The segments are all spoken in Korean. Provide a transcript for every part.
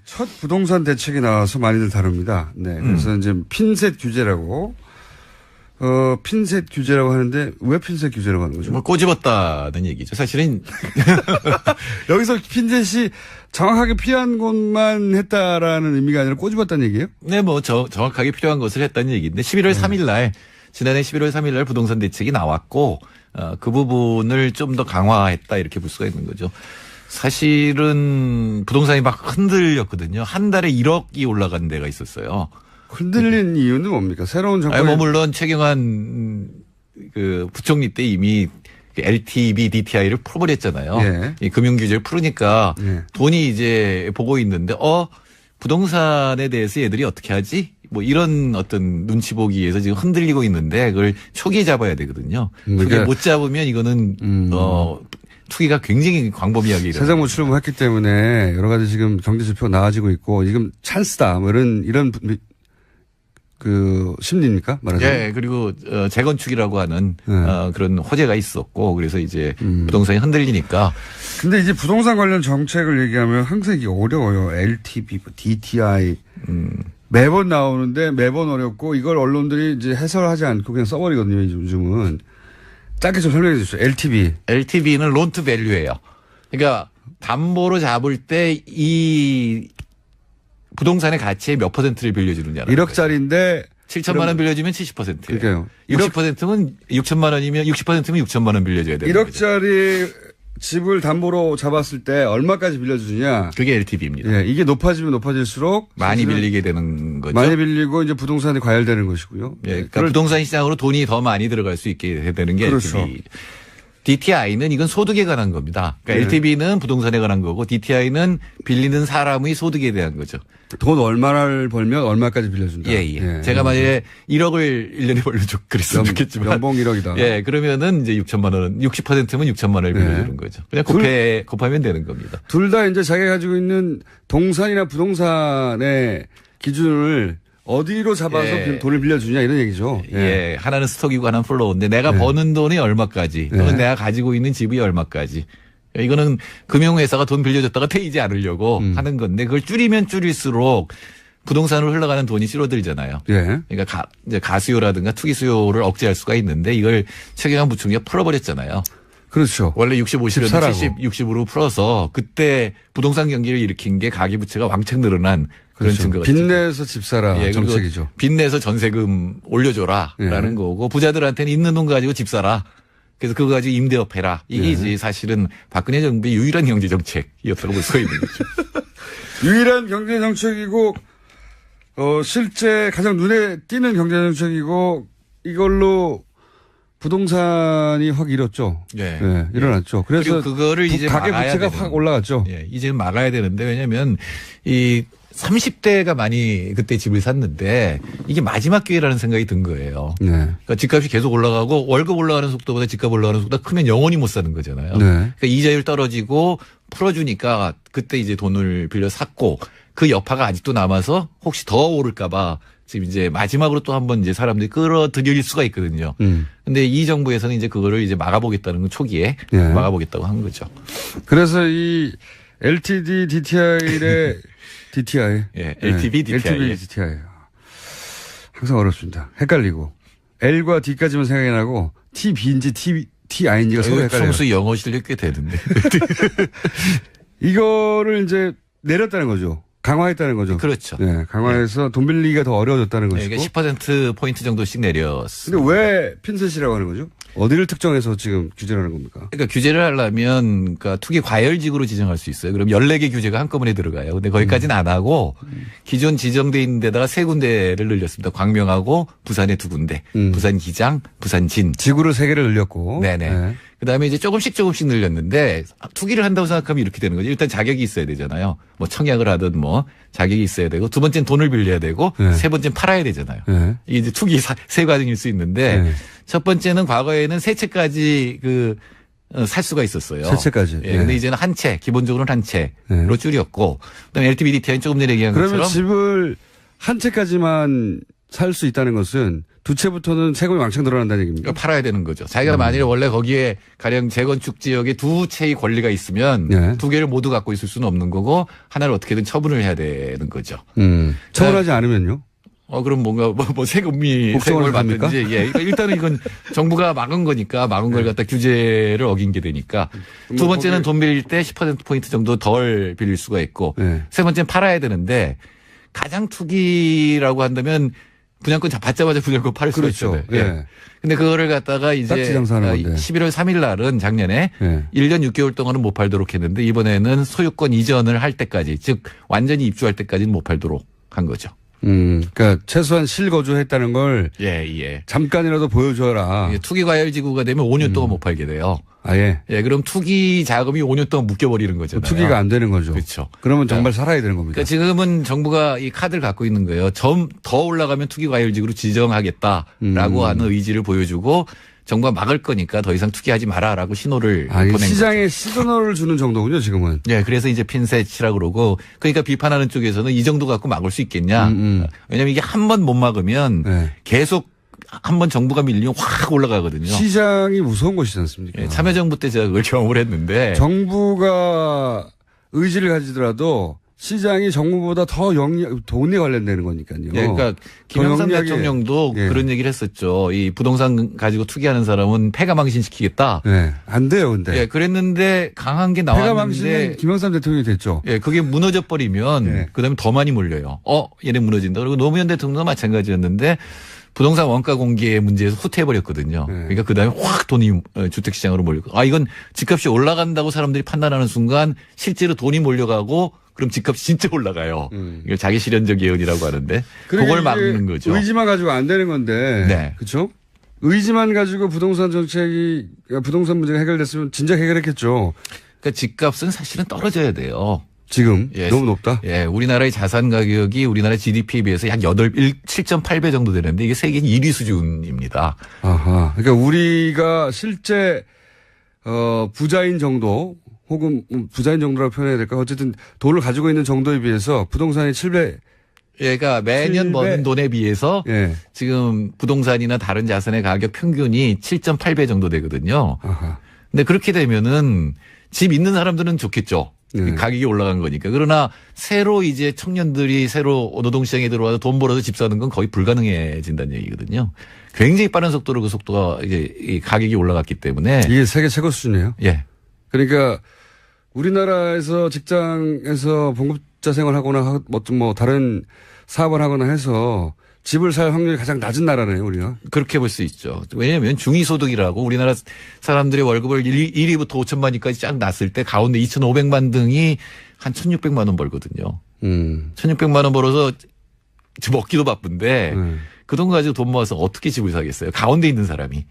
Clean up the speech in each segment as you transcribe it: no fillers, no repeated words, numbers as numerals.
첫 부동산 대책이 나와서 많이들 다룹니다. 네. 그래서 이제 핀셋 규제라고, 핀셋 규제라고 하는데 왜 핀셋 규제라고 하는 거죠? 뭐 꼬집었다는 얘기죠. 사실은. 여기서 핀셋이 정확하게 필요한 곳만 했다라는 의미가 아니라 꼬집었다는 얘기예요? 네, 뭐 정확하게 필요한 것을 했다는 얘기인데 11월 3일 날, 지난해 11월 3일 날 부동산 대책이 나왔고, 그 부분을 좀 더 강화했다 이렇게 볼 수가 있는 거죠. 사실은 부동산이 막 흔들렸거든요. 한 달에 1억이 올라간 데가 있었어요. 흔들린 이유는 뭡니까? 새로운 정권이. 뭐 물론 최경환 그 부총리 때 이미 LTV, DTI를 풀어버렸잖아요. 예. 이 금융규제를 풀으니까 예. 돈이 이제 보고 있는데 부동산에 대해서 얘들이 어떻게 하지? 뭐 이런 어떤 눈치 보기 위해서 지금 흔들리고 있는데 그걸 초기에 잡아야 되거든요. 초기에 못 잡으면 이거는 투기가 굉장히 광범위하게 일어나요. 세정부 출범했기 때문에 여러 가지 지금 경제 지표가 나아지고 있고 지금 찬스다 뭐 이런 그 심리입니까? 말하자면. 예, 그리고 재건축이라고 하는 그런 호재가 있었고 그래서 이제 부동산이 흔들리니까. 근데 이제 부동산 관련 정책을 얘기하면 항상 이게 어려워요. LTV, DTI 매번 나오는데 매번 어렵고 이걸 언론들이 이제 해설하지 않고 그냥 써버리거든요. 요즘은. 짧게 좀 설명해 주십시오. LTV. LTV는 론 투 밸류예요. 그러니까 담보로 잡을 때 이 부동산의 가치의 몇 %를 빌려주느냐는 1억짜리인데 7천만 원 빌려주면 70%예요. 그러니까요. 60%면 6천만 원이면 60%면 6천만 원 빌려줘야 돼요. 1억짜리 집을 담보로 잡았을 때 얼마까지 빌려주느냐. 그게 LTV입니다. 예, 이게 높아지면 높아질수록 많이 빌리게 되는 거죠. 많이 빌리고 이제 부동산이 과열되는 것이고요. 예, 그러니까 부동산 시장으로 돈이 더 많이 들어갈 수 있게 되는 게 그렇죠. LTV. DTI는 이건 소득에 관한 겁니다. 그러니까 LTV는 부동산에 관한 거고 DTI는 빌리는 사람의 소득에 대한 거죠. 돈 얼마를 벌면 얼마까지 빌려준다. 예. 제가 만약에 1억을 1년에 벌려줘 그랬으면 좋겠지만. 연봉 1억이다. 예, 그러면은 이제 6천만 원, 60%면 6천만 원을 빌려주는 거죠. 그냥 곱하면 되는 겁니다. 둘 다 이제 자기가 가지고 있는 동산이나 부동산의 기준을 어디로 잡아서 돈을 빌려주냐 이런 얘기죠. 예. 하나는 스톡이고 하나는 플로우인데 내가 버는 돈이 얼마까지 또는 내가 가지고 있는 집이 얼마까지. 이거는 금융회사가 돈 빌려줬다가 태이지 않으려고 하는 건데 그걸 줄이면 줄일수록 부동산으로 흘러가는 돈이 줄어들잖아요. 예. 그러니까 이제 가수요라든가 투기 수요를 억제할 수가 있는데 이걸 최경환 부총리가 풀어버렸잖아요. 그렇죠. 원래 65시였는데 70, 60으로 풀어서 그때 부동산 경기를 일으킨 게 가계부채가 왕창 늘어난 그런 그렇죠. 증거가 빚내서 집 사라 정책이죠. 빚내서 전세금 올려줘라라는 거고 부자들한테는 있는 돈 가지고 집 사라. 그래서 그거 가지고 임대업 해라. 이게 이제 사실은 박근혜 정부의 유일한 경제 정책이었다고 볼 수가 있는 거죠. 유일한 경제 정책이고 실제 가장 눈에 띄는 경제 정책이고 이걸로 부동산이 확 일었죠. 예. 네, 일어났죠. 그래서 그거를 이제 가계 부채가 확 올라갔죠. 예, 이제 막아야 되는데 왜냐하면 이 30대가 많이 그때 집을 샀는데 이게 마지막 기회라는 생각이 든 거예요. 네. 그러니까 집값이 계속 올라가고 월급 올라가는 속도보다 집값 올라가는 속도가 크면 영원히 못 사는 거잖아요. 네. 그러니까 이자율 떨어지고 풀어주니까 그때 이제 돈을 빌려 샀고 그 여파가 아직도 남아서 혹시 더 오를까 봐 지금 이제 마지막으로 또 한번 이제 사람들이 끌어들일 수가 있거든요. 근데 이 정부에서는 이제 그거를 이제 막아보겠다는 건 초기에 막아보겠다고 한 거죠. 그래서 이 LTD, DTI의 DTI. 예, LTV, DTI. LTV, DTI. 항상 어렵습니다. 헷갈리고. L과 D까지만 생각이 나고 TB인지 TI인지가 서로 헷갈려요. 평소 영어 실력 꽤 되는데. 이거를 이제 내렸다는 거죠. 강화했다는 거죠. 그렇죠. 네, 강화해서 돈 빌리기가 더 어려워졌다는 것이고. 네, 10%포인트 정도씩 내렸습니다. 근데 왜 핀셋이라고 하는 거죠? 어디를 특정해서 지금 규제를 하는 겁니까? 그러니까 규제를 하려면 그러니까 투기 과열지구로 지정할 수 있어요. 그럼 14개 규제가 한꺼번에 들어가요. 근데 거기까지는 안 하고 기존 지정돼 있는 데다가 3군데를 늘렸습니다. 광명하고 부산에 2군데. 부산 기장, 부산 진. 지구를 3개를 늘렸고. 네네. 네. 그다음에 이제 조금씩 늘렸는데 투기를 한다고 생각하면 이렇게 되는 거죠. 일단 자격이 있어야 되잖아요. 뭐 청약을 하든 뭐 자격이 있어야 되고 두 번째는 돈을 빌려야 되고 세 번째는 팔아야 되잖아요. 이게 이제 투기 세 과정일 수 있는데 첫 번째는 과거에는 세 채까지 살 수가 있었어요. 세 채까지. 예. 근데 이제는 한 채, 기본적으로는 한 채로 줄였고 그다음에 LTV DTI는 조금 전에 얘기한 그러면 것처럼 집을 한 채까지만 살 수 있다는 것은 두 채부터는 세금이 왕창 늘어난다는 얘기입니다. 그러니까 팔아야 되는 거죠. 자기가 만일에 원래 거기에 가령 재건축 지역에 두 채의 권리가 있으면 네. 두 개를 모두 갖고 있을 수는 없는 거고 하나를 어떻게든 처분을 해야 되는 거죠. 처분하지 않으면요? 그럼 뭔가 세금을 받는지. 예. 그러니까 일단은 이건 정부가 막은 거니까 막은 걸 갖다 규제를 어긴 게 되니까 두 번째는 돈 빌릴 때 10%포인트 정도 덜 빌릴 수가 있고 세 번째는 팔아야 되는데 가장 투기라고 한다면 분양권 받자마자 분양권 팔을 수가 있잖아요. 예. 근데 그거를 갖다가 이제 11월 3일 날은 작년에 1년 6개월 동안은 못 팔도록 했는데 이번에는 소유권 이전을 할 때까지 즉 완전히 입주할 때까지는 못 팔도록 한 거죠. 그러니까 최소한 실거주했다는 걸 잠깐이라도 보여줘라. 투기 과열지구가 되면 5년 동안 못 팔게 돼요. 예, 그럼 투기 자금이 5년 동안 묶여버리는 거잖아요. 투기가 안 되는 거죠. 그렇죠. 그러면 정말 살아야 되는 겁니다. 그러니까 지금은 정부가 이 카드를 갖고 있는 거예요. 더 올라가면 투기 과열지구로 지정하겠다라고 하는 의지를 보여주고 정부가 막을 거니까 더 이상 투기하지 마라라고 신호를 보낸 시장에 거죠. 시그널을 주는 정도군요, 지금은. 네, 그래서 이제 핀셋이라고 그러고 그러니까 비판하는 쪽에서는 이 정도 갖고 막을 수 있겠냐. 왜냐하면 이게 한 번 못 막으면 계속 한 번 정부가 밀리면 확 올라가거든요. 시장이 무서운 것이지 않습니까? 네, 참여정부 때 제가 그걸 경험을 했는데. 정부가 의지를 가지더라도 시장이 정부보다 더 돈에 관련되는 거니까요. 네, 그러니까 김영삼 대통령도 그런 얘기를 했었죠. 이 부동산 가지고 투기하는 사람은 패가망신시키겠다. 네, 안 돼요, 근데. 그랬는데 강한 게 나왔는데. 패가망신은 김영삼 대통령이 됐죠. 그게 무너져 버리면 그다음에 더 많이 몰려요. 얘네 무너진다. 그리고 노무현 대통령도 마찬가지였는데 부동산 원가 공개 문제에서 후퇴해버렸거든요. 그러니까 그다음에 확 돈이 주택시장으로 몰리고 이건 집값이 올라간다고 사람들이 판단하는 순간 실제로 돈이 몰려가고 그럼 집값이 진짜 올라가요. 이걸 자기 실현적 예언이라고 하는데 그걸 막는 거죠. 의지만 가지고 안 되는 건데. 그렇죠? 의지만 가지고 부동산 문제가 해결됐으면 진작 해결했겠죠. 그러니까 집값은 사실은 떨어져야 돼요. 지금 너무 높다. 우리나라의 자산 가격이 우리나라 GDP에 비해서 약 7.8배 정도 되는데 이게 세계 1위 수준입니다. 아하. 그러니까 우리가 실제 부자인 정도 혹은 부자인 정도라고 표현해야 될까? 어쨌든 돈을 가지고 있는 정도에 비해서 부동산이 7배. 그러니까 매년 버는 돈에 비해서 지금 부동산이나 다른 자산의 가격 평균이 7.8배 정도 되거든요. 아하. 근데 그렇게 되면은 집 있는 사람들은 좋겠죠. 가격이 올라간 거니까. 그러나 새로 이제 청년들이 새로 노동시장에 들어와서 돈 벌어서 집 사는 건 거의 불가능해진다는 얘기거든요. 굉장히 빠른 속도로 그 속도가 이제 이 가격이 올라갔기 때문에. 이게 세계 최고 수준이에요? 예. 그러니까 우리나라에서 직장에서 봉급자 생활하거나 뭐 다른 사업을 하거나 해서 집을 살 확률이 가장 낮은 나라네요, 우리가. 그렇게 볼 수 있죠. 왜냐하면 중위소득이라고 우리나라 사람들의 월급을 1위부터 5천만위까지 쫙 놨을 때 가운데 2,500만 등이 한 1,600만 원 벌거든요. 1,600만 원 벌어서 집 먹기도 바쁜데 그 돈 가지고 돈 모아서 어떻게 집을 사겠어요? 가운데 있는 사람이.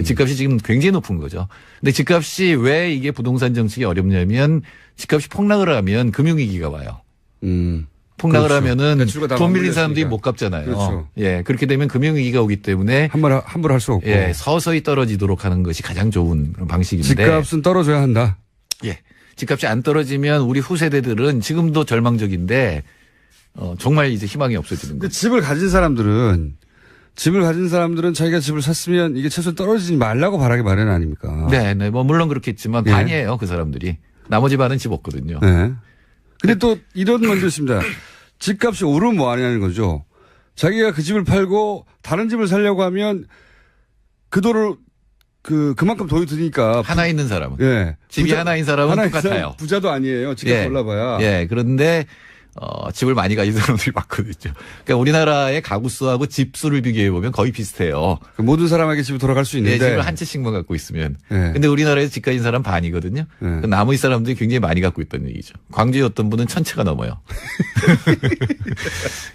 집값이 지금 굉장히 높은 거죠. 근데 집값이 왜 이게 부동산 정책이 어렵냐면 집값이 폭락을 하면 금융위기가 와요. 폭락을 하면은 돈 빌린 사람들이 못 갚잖아요. 그렇죠. 그렇게 되면 금융위기가 오기 때문에 함부로 할 수 없고. 서서히 떨어지도록 하는 것이 가장 좋은 방식인데. 집값은 떨어져야 한다. 집값이 안 떨어지면 우리 후세대들은 지금도 절망적인데 정말 이제 희망이 없어지는 거죠. 집을 가진 사람들은 자기가 집을 샀으면 이게 최소한 떨어지지 말라고 바라기 마련 아닙니까? 네. 뭐 물론 그렇겠지만 반이에요, 그 사람들이. 나머지 반은 집 없거든요. 근데 또 이런 면도 있습니다. 집값이 오르면 뭐 하냐는 거죠. 자기가 그 집을 팔고 다른 집을 살려고 하면 그 돈을 그만큼 돈이 드니까. 하나 있는 사람은. 집이 하나 있는 사람은 똑같아요. 부자도 아니에요. 집값 올라봐야. 그런데 집을 많이 가진 사람들이 많거든요. 그러니까 우리나라의 가구 수하고 집 수를 비교해 보면 거의 비슷해요. 모든 사람에게 집을 돌아갈 수 있는데. 집을 한 채씩만 갖고 있으면. 근데 우리나라에서 집 가진 사람 반이거든요. 나머지 사람들이 굉장히 많이 갖고 있다는 얘기죠. 광주에 어떤 분은 1,000채가 넘어요.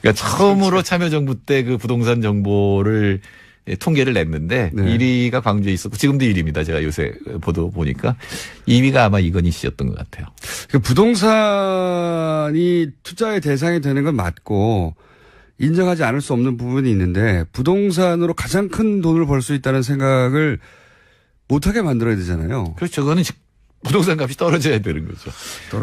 그러니까 처음으로 참여정부 때 그 부동산 정보를 통계를 냈는데 1위가 광주에 있었고 지금도 1위입니다. 제가 요새 보도 보니까 2위가 아마 이건희 씨였던 것 같아요. 부동산이 투자의 대상이 되는 건 맞고 인정하지 않을 수 없는 부분이 있는데 부동산으로 가장 큰 돈을 벌 수 있다는 생각을 못하게 만들어야 되잖아요. 그렇죠. 그거는 부동산 값이 떨어져야 되는 거죠.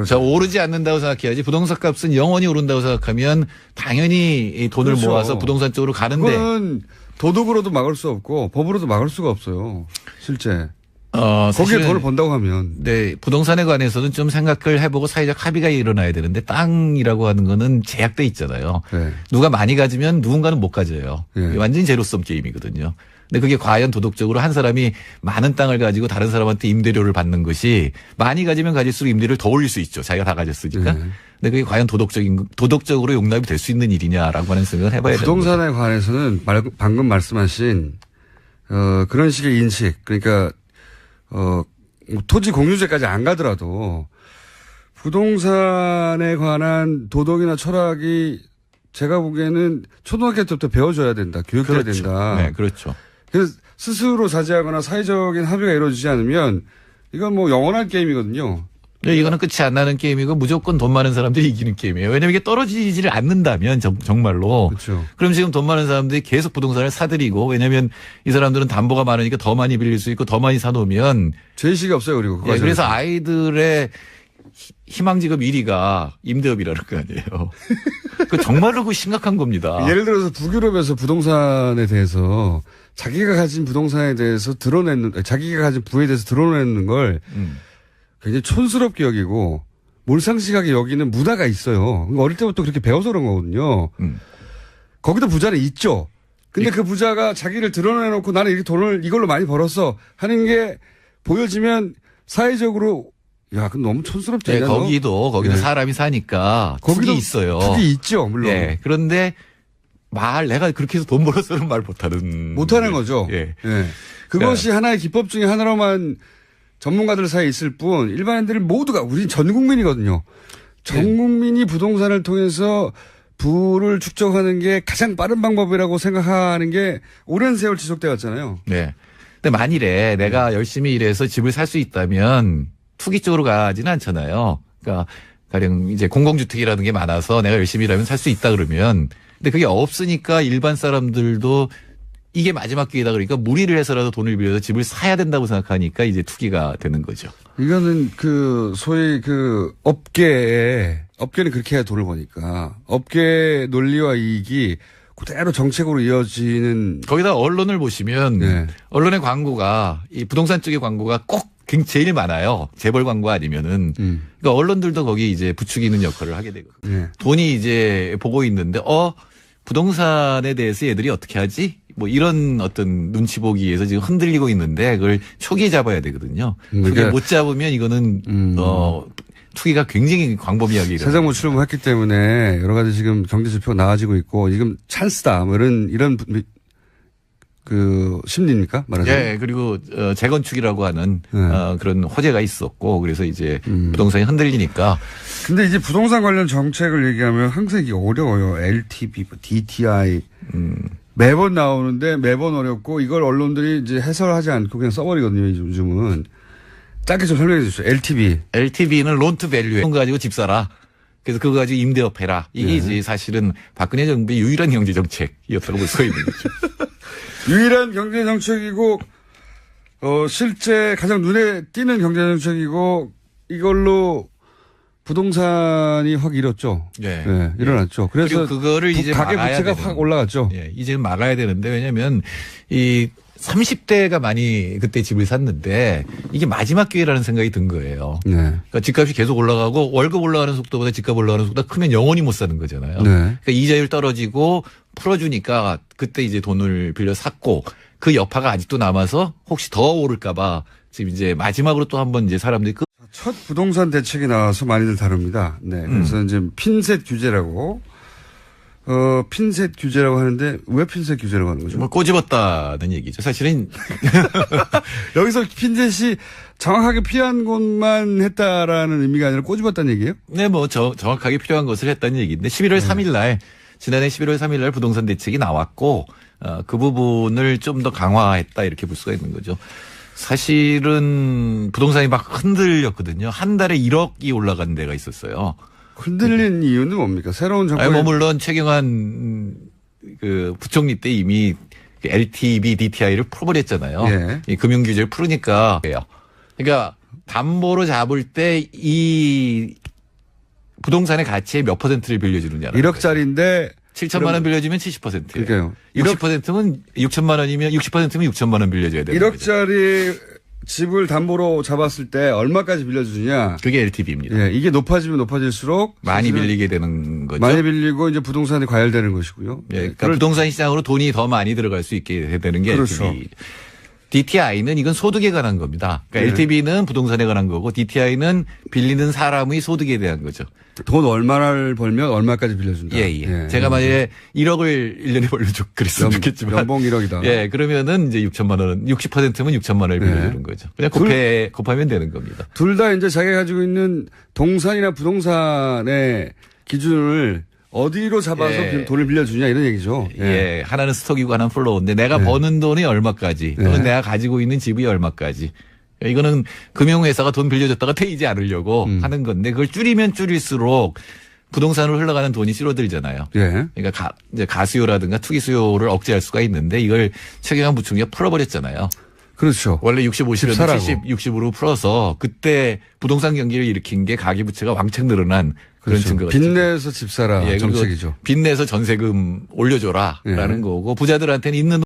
자, 오르지 않는다고 생각해야지. 부동산 값은 영원히 오른다고 생각하면 당연히 이 돈을 그렇죠. 모아서 부동산 쪽으로 가는데. 그건 도덕으로도 막을 수 없고 법으로도 막을 수가 없어요. 실제. 거기에 돈을 번다고 하면. 네, 부동산에 관해서는 좀 생각을 해보고 사회적 합의가 일어나야 되는데 땅이라고 하는 거는 제약돼 있잖아요. 네. 누가 많이 가지면 누군가는 못 가져요. 네. 완전히 제로섬 게임이거든요. 근데 그게 과연 도덕적으로 한 사람이 많은 땅을 가지고 다른 사람한테 임대료를 받는 것이 많이 가지면 가질수록 임대료를 더 올릴 수 있죠. 자기가 다 가졌으니까. 네. 근데 그게 과연 도덕적으로 용납이 될 수 있는 일이냐라고 하는 생각을 해봐야 됩니다. 부동산에 관해서는 방금 말씀하신 그런 식의 인식, 그러니까 토지 공유제까지 안 가더라도 부동산에 관한 도덕이나 철학이 제가 보기에는 초등학교 때부터 배워줘야 된다. 교육해야 그렇죠. 된다. 네, 그렇죠. 그래서 스스로 자제하거나 사회적인 합의가 이루어지지 않으면 이건 뭐 영원한 게임이거든요. 네, 이거는 끝이 안 나는 게임이고 무조건 돈 많은 사람들이 이기는 게임이에요. 왜냐면 이게 떨어지지를 않는다면 정말로. 그렇죠. 그럼 지금 돈 많은 사람들이 계속 부동산을 사들이고 왜냐면 이 사람들은 담보가 많으니까 더 많이 빌릴 수 있고 더 많이 사놓으면 제의식이 없어요. 그리고 예, 그래서 아이들의 희망직업 1위가 임대업이라는 거 아니에요. 그 정말로 그 심각한 겁니다. 예를 들어서 북유럽에서 부동산에 대해서 자기가 가진 부동산에 대해서 자기가 가진 부에 대해서 드러내는 걸 굉장히 촌스럽게 여기고 몰상식하게 여기는 문화가 있어요. 어릴 때부터 그렇게 배워서 그런 거거든요. 거기도 부자는 있죠. 근데 그 부자가 자기를 드러내놓고 나는 이렇게 돈을 이걸로 많이 벌었어 하는 게 보여지면 사회적으로 야, 그건 너무 촌스럽지 않냐? 네, 거기도 네. 사람이 사니까 툭이 있어요. 툭이 있죠, 물론. 네, 그런데 내가 그렇게 해서 돈 벌었어는 말 못하는 거죠. 예. 네. 그것이 하나의 기법 중에 하나로만 전문가들 사이에 있을 뿐 일반인들 모두가 우린 전 국민이거든요. 전 국민이 부동산을 통해서 부를 축적하는 게 가장 빠른 방법이라고 생각하는 게 오랜 세월 지속돼 왔잖아요. 네. 근데 만일에 내가 열심히 일해서 집을 살 수 있다면 투기 쪽으로 가지는 않잖아요. 그러니까 가령 이제 공공주택이라는 게 많아서 내가 열심히 일하면 살 수 있다 그러면 근데 그게 없으니까 일반 사람들도 이게 마지막 기회다 그러니까 무리를 해서라도 돈을 빌려서 집을 사야 된다고 생각하니까 이제 투기가 되는 거죠. 이거는 소위 업계는 그렇게 해야 돈을 버니까 업계 논리와 이익이 그대로 정책으로 이어지는. 거기다 언론을 보시면 네. 언론의 광고가 이 부동산 쪽의 광고가 꼭 제일 많아요. 재벌 광고 아니면은. 그러니까 언론들도 거기 이제 부추기는 역할을 하게 되거든요. 네. 돈이 이제 보고 있는데 부동산에 대해서 얘들이 어떻게 하지? 뭐 이런 어떤 눈치 보기에서 지금 흔들리고 있는데 그걸 초기에 잡아야 되거든요. 그게 못 잡으면 이거는 투기가 굉장히 광범위하게 세정부 출범했기 때문에 여러 가지 지금 경제 지표가 나아지고 있고 지금 찬스다 뭐 이런 심리입니까? 말하자면. 예, 그리고 재건축이라고 하는 그런 호재가 있었고 그래서 이제 부동산이 흔들리니까. 근데 이제 부동산 관련 정책을 얘기하면 항상 이게 어려워요. LTV, DTI 매번 나오는데 매번 어렵고 이걸 언론들이 이제 해설하지 않고 그냥 써버리거든요. 요즘은. 짧게 좀 설명해 주십시오. LTV는 론 투 밸류. 돈 가지고 집 사라. 그래서 그거 가지고 임대업 해라. 이게 이제 사실은 박근혜 정부의 유일한 경제 정책이었다고 볼 수가 있는 거죠. 유일한 경제 정책이고 실제 가장 눈에 띄는 경제 정책이고 이걸로 부동산이 확 일었죠. 네. 네, 일어났죠. 그래서 그거를 이제 가계 막아야 부채가 되는. 확 올라갔죠. 예, 이제 막아야 되는데 왜냐하면 이 30대가 많이 그때 집을 샀는데 이게 마지막 기회라는 생각이 든 거예요. 네. 그러니까 집값이 계속 올라가고 월급 올라가는 속도보다 집값 올라가는 속도가 크면 영원히 못 사는 거잖아요. 네. 그러니까 이자율 떨어지고 풀어주니까 그때 이제 돈을 빌려 샀고 그 여파가 아직도 남아서 혹시 더 오를까봐 지금 이제 마지막으로 또 한번 이제 사람들이 첫 부동산 대책이 나와서 많이들 다룹니다. 네. 그래서 이제 핀셋 규제라고. 핀셋 규제라고 하는데 왜 핀셋 규제라고 하는 거죠? 뭐 꼬집었다는 얘기죠. 사실은 여기서 핀셋이 정확하게 필요한 곳만 했다라는 의미가 아니라 꼬집었다는 얘기예요? 네, 뭐 정확하게 필요한 것을 했다는 얘기인데 11월 3일 날 지난해 11월 3일 날 부동산 대책이 나왔고 그 부분을 좀 더 강화했다 이렇게 볼 수가 있는 거죠. 사실은 부동산이 막 흔들렸거든요. 한 달에 1억이 올라간 데가 있었어요. 흔들린 이유는 뭡니까? 새로운 정권. 뭐 물론 최경환 그 부총리 때 이미 LTV, DTI를 풀어버렸잖아요. 예. 이 금융 규제를 풀으니까. 그러니까 담보로 잡을 때 이 부동산의 가치의 몇 %를 빌려주느냐. 1억짜리인데 7천만 원 빌려주면 70%예요. 그러니까요. 60%면 6천만 원이면 60%면 6천만 원 빌려줘야 돼요. 1억짜리 집을 담보로 잡았을 때 얼마까지 빌려주느냐. 그게 LTV입니다. 예, 이게 높아지면 높아질수록 많이 빌리게 되는 거죠. 많이 빌리고 이제 부동산이 과열되는 것이고요. 예, 그러니까 부동산 시장으로 돈이 더 많이 들어갈 수 있게 되는 게 그렇죠. LTV. DTI는 이건 소득에 관한 겁니다. 그러니까 LTV는 부동산에 관한 거고 DTI는 빌리는 사람의 소득에 대한 거죠. 돈 얼마를 벌면 얼마까지 빌려준다. 예. 제가 만약에 1억을 1년에 벌려줘 그랬으면 좋겠지만. 연봉 1억이다. 예, 그러면은 이제 6천만 원, 60%면 6천만 원을 빌려주는 거죠. 그냥 곱하면 되는 겁니다. 둘 다 이제 자기가 가지고 있는 동산이나 부동산의 기준을 어디로 잡아서 돈을 빌려주냐 이런 얘기죠. 예. 하나는 스톡이고 하나는 플로우인데 내가 버는 돈이 얼마까지 또는 내가 가지고 있는 집이 얼마까지. 이거는 금융회사가 돈 빌려줬다가 태이지 않으려고 하는 건데 그걸 줄이면 줄일수록 부동산으로 흘러가는 돈이 줄어들잖아요. 예. 그러니까 이제 가수요라든가 투기 수요를 억제할 수가 있는데 이걸 최경환 부총리가 풀어버렸잖아요. 그렇죠. 원래 65시였는데 70, 60으로 풀어서 그때 부동산 경기를 일으킨 게 가계부채가 왕창 늘어난 그런 그렇죠. 증거가 빚내서 집 사라 정책이죠. 빚내서 전세금 올려줘라라는 거고 부자들한테는 있는